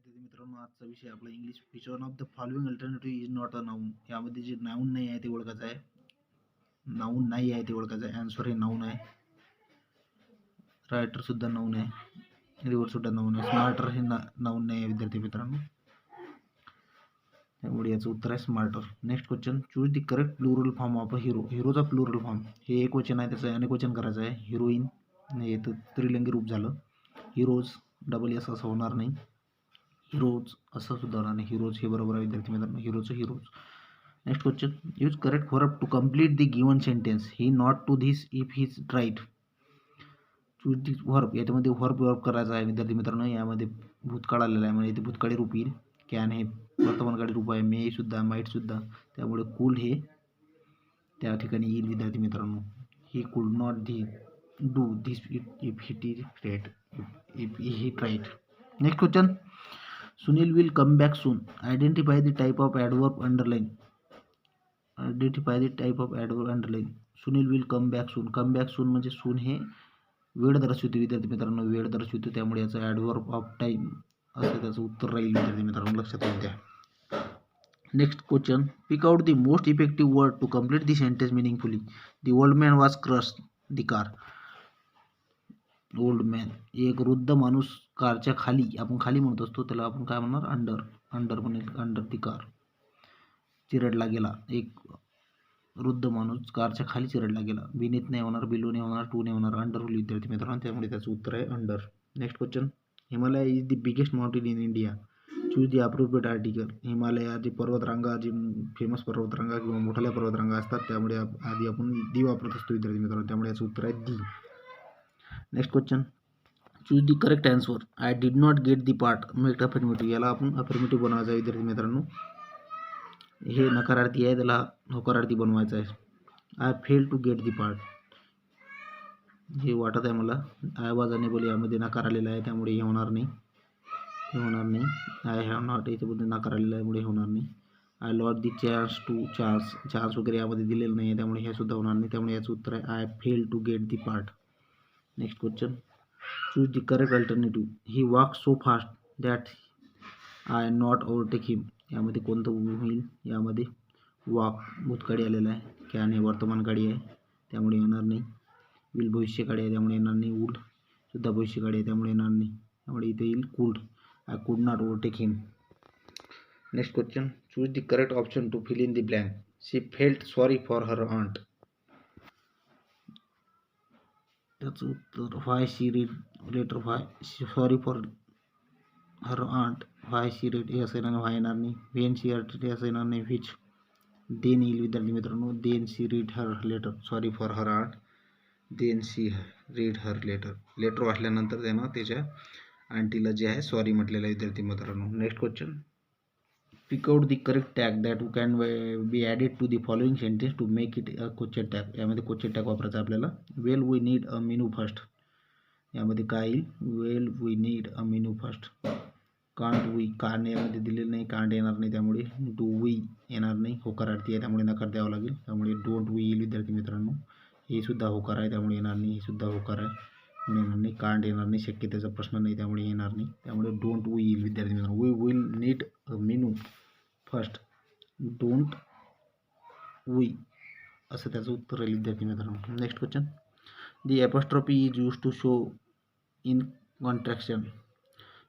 विद्यार्थी मित्रांनो, आजचा विषय आपला English. Which one of the following alternative is not a noun. यामध्ये जे नाऊन नाही आहे ते ओळखायचं आहे. नाऊन नाही आहे ते ओळखायचं आहे. आन्सर हे नाऊन आहे. रायटर सुद्धा नाऊन आहे. रिव्हर सुद्धा नाऊन आहे. स्मार्टर हे नाऊन नाही आहे विद्यार्थी मित्रांनो, त्यामुळे याचं उत्तर आहे smarter. Next question, choose the correct plural form of a hero. हिरोचा प्लुरल फॉर्म हे एक वचन आहे, त्याचं अनेक वचन करायचं आहे. हिरोईन हे तर स्त्रीलिंगी रूप झालं. हिरोज डबल एस असं होणार नाही. हिरोज असं सुद्धा होणार नाही. हिरोज हे बरोबर आहे विद्यार्थी मित्रांनो. हिरोचं heroes. Next question, use correct verb to complete the given sentence. He not to this if his right. Choose the verb, याच्यामध्ये वर्ब करायचा आहे विद्यार्थी मित्रांनो. यामध्ये भूतकाळ आलेला आहे, म्हणजे इथे भूतकाळी रूप येईल. कॅन हे वर्तमानकाळी रूप आहे. मे सुद्धा, माईट सुद्धा, त्यामुळे कुल हे त्या ठिकाणी येईल विद्यार्थी मित्रांनो. He could not do this if hit is right. If he right. Next question, Sunil will come back soon. Identify the type of adverb underline. Identify the type of adverb underline. Sunil will come back soon. Come back soon म्हणजे soon हे वेळ दर्शवते विद्यार्थी मित्रांनो, वेळ दर्शवते. त्यामुळे याचं ॲडवर्ब ऑफ टाईम असं त्याचं उत्तर राहील विद्यार्थी मित्रांनो, लक्षात येऊ द्या. Next question, pick out the most effective word to complete the sentence meaningfully. The old man was crossed the car. Old man, एक वृद्ध माणूस कारच्या खाली, आपण खाली म्हणत असतो त्याला आपण काय म्हणणार, अंडर. अंडर म्हणेल, अंडर दी कार, चिरडला गेला. एक वृद्ध माणूस कारच्या खाली चिरडला गेला. बिनीत नाही होणार, बिलो नाही होणार, टू नाही होणार, अंडर होईल विद्यार्थी मित्रांनो, त्यामुळे त्याचं उत्तर आहे under. Next question, Himalaya is the biggest mountain in India. Choose the appropriate article. Himalaya जी पर्वतरांगा, जी फेमस पर्वतरांगा किंवा मोठ्या पर्वतरांगा असतात, त्यामुळे आधी आपण दी वापरत असतो विद्यार्थी मित्रांनो, त्यामुळे याचं उत्तर आहे the. Next question, choose the correct answer. I did not get the part. Make affirmative. याला आपण अफर्मेटिव्ह बनवायचा विद्यार्थी मित्रांनो. हे नकारार्थी आहे, त्याला होकारार्थी बनवायचं आहे. I fail to get the part. हे वाटत आहे मला. आय वॉज अनेबल, यामध्ये नकार आलेला आहे, त्यामुळे हे होणार नाही. हे होणार नाही. आय हॅव नॉट, याच्याबद्दल नकार आलेला आहे, त्यामुळे होणार नाही. I lot the chance to chance वगैरे यामध्ये दिलेलं नाही आहे, त्यामुळे हे सुद्धा होणार नाही. त्यामुळे याचं उत्तर आहे I fail to get the part. Next question, choose the correct alternative. He walk so fast that I not overtake him. यामध्ये कोणतं होईल, यामध्ये वॉक भूतकाळी आलेला आहे. कॅन हे वर्तमानकाळी आहे, त्यामुळे येणार नाही. विल भविष्यकाळी आहे, त्यामुळे येणार नाही. वुड सुद्धा भविष्यकाळी आहे, त्यामुळे येणार नाही. त्यामुळे इथे येईल could. I could not overtake him. Next question, choose the correct option to fill in the blank. She felt sorry for her aunt. त्याचं उत्तर why she read letter. Why sorry for her aunt. Why she read हे असं येणार, व्हाय येणार नाही. When she hurt हे असं येणार नाही. व्हिच देन येईल विद्यार्थी मित्रांनो. Then she read her letter. Sorry for her aunt. Then she read her letter. Letter वाचल्यानंतर त्यानं त्याच्या आंटीला जे आहे सॉरी म्हटलेलं आहे विद्यार्थी मित्रांनो. Next question, pick out the correct tag that can be added to the following sentence to make it a question tag. यामध्ये क्वेश्चन टॅग वापरायचा आपल्याला. Well we need a menu first. यामध्ये काय येईल, well we need a menu first. Can't we, can यामध्ये दिलेलं नाही, can't येणार नाही, त्यामुळे डू वी येणार नाही. होकारार्थी आहे, त्यामुळे नकार द्यावा लागेल, त्यामुळे डोंट वी येईल विद्यार्थी मित्रांनो. हे सुद्धा होकार आहे, त्यामुळे येणार नाही. हे सुद्धा होकार आहे, म्हणून येणार नाही. कांट येणार नाही, शक्यतेचा प्रश्न नाही, त्यामुळे येणार नाही. त्यामुळे डोंट वी येईल विद्यार्थी मित्रांनो. We will need a menu first. Don't we असं त्याचं उत्तर राहील विद्यार्थी मित्रांनो. Next question, the apostrophe is use to show in contraction.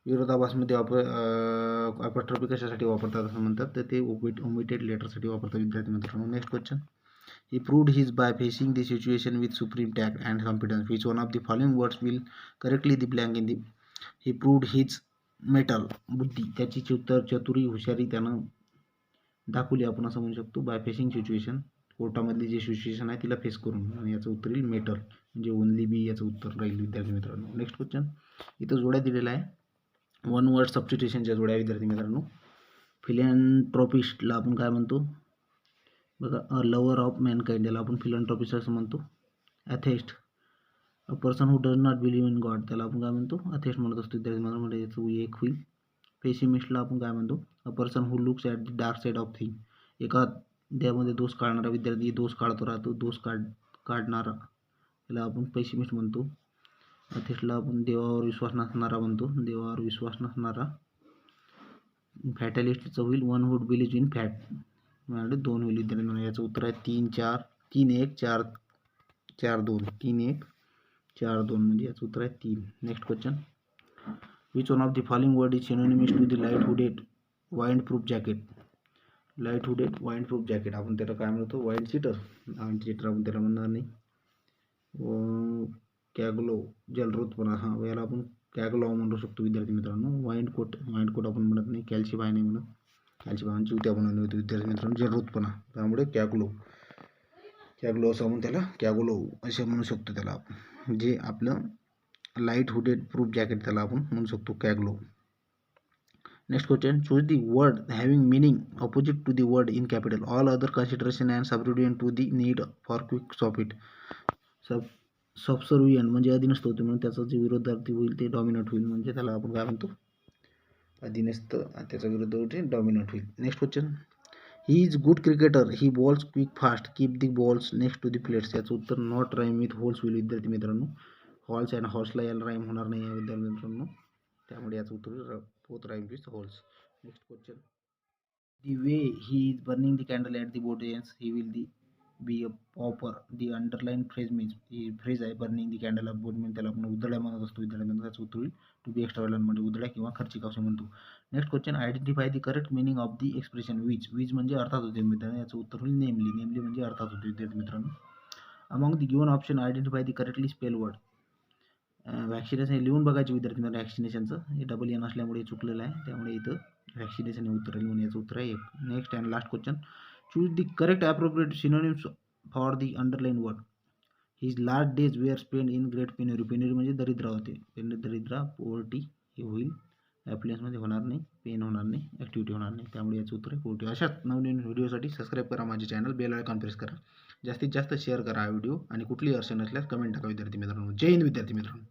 विरोधाभासमध्ये ॲपॉस्ट्रॉफी कशासाठी वापरतात असं म्हणतात, तर ते ओमिटेड लेटरसाठी वापरतात विद्यार्थी मित्रांनो. Next question, he proved his by facing the situation with supreme tact and confidence. Which one of the following words will correctly the blank in the. He proved his mettle, बुद्धी, त्याची चतुरी, हुशारी त्यानं दाखवली आपण असं म्हणू शकतो. बाय फेसिंग सिच्युएशन, कोर्टामधली जी situation आहे तिला फेस करून, आणि याचं उत्तर येईल मेटल, म्हणजे ओनली बी याचं उत्तर राहील विद्यार्थी मित्रांनो. नेक्स्ट क्वेश्चन, इथं जोड्या दिलेला आहे, वन वर्ड सबस्टिट्यूशनच्या जोड्या विद्यार्थी मित्रांनो. फिलॅन्ट्रॉपिस्टला आपण काय म्हणतो बघा, अ लवर ऑफ मॅनकाइंड, याला आपण फिलॅन्ट्रॉपिस्ट असं म्हणतो. Atheist, a person who does not believe in God, त्याला आपण काय म्हणतो, अथेस्ट म्हणत असतो विद्यार्थी मित्रांनो, म्हणजे याचं एक होईल. पेसिमिस्टला आपण काय म्हणतो, अ person who looks at the dark side of thing. एका त्यामध्ये दोष काढणारा विद्यार्थी दोष काढतो राहतो, दोष काढणारा याला आपण पेसिमिस्ट म्हणतो. अथेस्टला आपण देवावर विश्वास नसणारा म्हणतो, देवावर विश्वास नसणारा. फॅटॅलिस्टचं होईल 1 would be live in fat, म्हणजे 2 होईल विद्यार्थी. याचं उत्तर आहे 3 4 3 1 4 4 2 3 1 4 2 म्हणजे याचं उत्तर आहे 3. Next question, which one of the following word is synonymous to the light hooded windproof jacket. Light hooded windproof jacket आपण त्याला काय म्हणतो, वाइंड सीटर. वाइंड सीटर आपण त्याला म्हणणार नाही. कॅगलो जलरोधपणा, हा याला आपण कॅगलो म्हणू शकतो विद्यार्थी मित्रांनो. वाइंड कोट आपण म्हणत नाही. कॅल्शिफाय नाही म्हणत, कॅल्शिफाय चिवत्या बनवली होती विद्यार्थी मित्रांनो. जलरोधपणा, त्यामुळे कॅगलो असं आपण त्याला कॅगलो असे म्हणू शकतो त्याला. जे आपलं लाईट हुडेड प्रूफ जॅकेट त्याला आपण म्हणू शकतो कॅगलो. Next question, choose the word having meaning opposite to the word in capital. All other consideration and subservient to the need for quick soffit. Subservient म्हणजे अधीनस्थ होते म्हणून त्याचा जे विरोधार्थी होईल ते डॉमिनंट होईल, म्हणजे त्याला आपण काय म्हणतो, अधीनस्थ. त्याचा विरुद्ध होते डॉमिनंट होईल. Next question, he is good cricketer, he bowls quick fast, keep the balls next to the plates. याचं उत्तर नॉट राईम विथ होल्स होईल विद्यार्थी मित्रांनो. हॉल्स अँड हॉर्सला याला राईम होणार नाही आहे विद्यार्थी मित्रांनो, त्यामुळे याचं उत्तर both rhyme with halls. Next question, the way he is burning the candle at the both ends he will the be a pauper. The underline phrase means, ही फ्रेज आहे burning the candle of both means त्याला आपण उधळ्या म्हणत असतो विद्यार्थी मित्रांनो. त्याचं उत्तर होईल टू बी एक्स्ट्राव्हॅलंट म्हणजे उधळ्या किंवा खर्चिक असं म्हणतो. Next question, identify the correct meaning of the expression which. Which म्हणजे अर्थात होते मित्रांनो, याचं उत्तर होईल नेमली. नेमली म्हणजे अर्थात होते विद्यार्थी मित्रांनो. Among the given option identify the correctly spell word. Vaccination हे लिहून बघायचे विद्यार्थी मित्रांनो. वॅक्सिनेशनचं हे डबल एन असल्यामुळे चुकलेलं आहे, त्यामुळे इथं वॅक्सिनेशन हे उत्तर लिहून याचं उत्तर आहे 1. Next and last question, choose the correct appropriate synonyms for the underline word. His last days were spend in great penury. Penury म्हणजे दरिद्रा होते, दरिद्रा पोवर्टी हे होईल. ॲप्लियन्समध्ये होणार नाही, पेन होणार नाही, ॲक्टिव्हिटी होणार नाही, त्यामुळे याचं उत्तर आहे पोवर्टी. अशाच नवनवीन व्हिडिओसाठी सबस्क्राईब करा माझे चॅनल, बेल आयकॉन प्रेस करा, जास्तीत जास्त शेअर करा हा व्हिडिओ, आणि कुठलीही अडचण असल्यास कमेंट टाका विद्यार्थी मित्रांनो. जय हिंद विद्यार्थी मित्रांनो.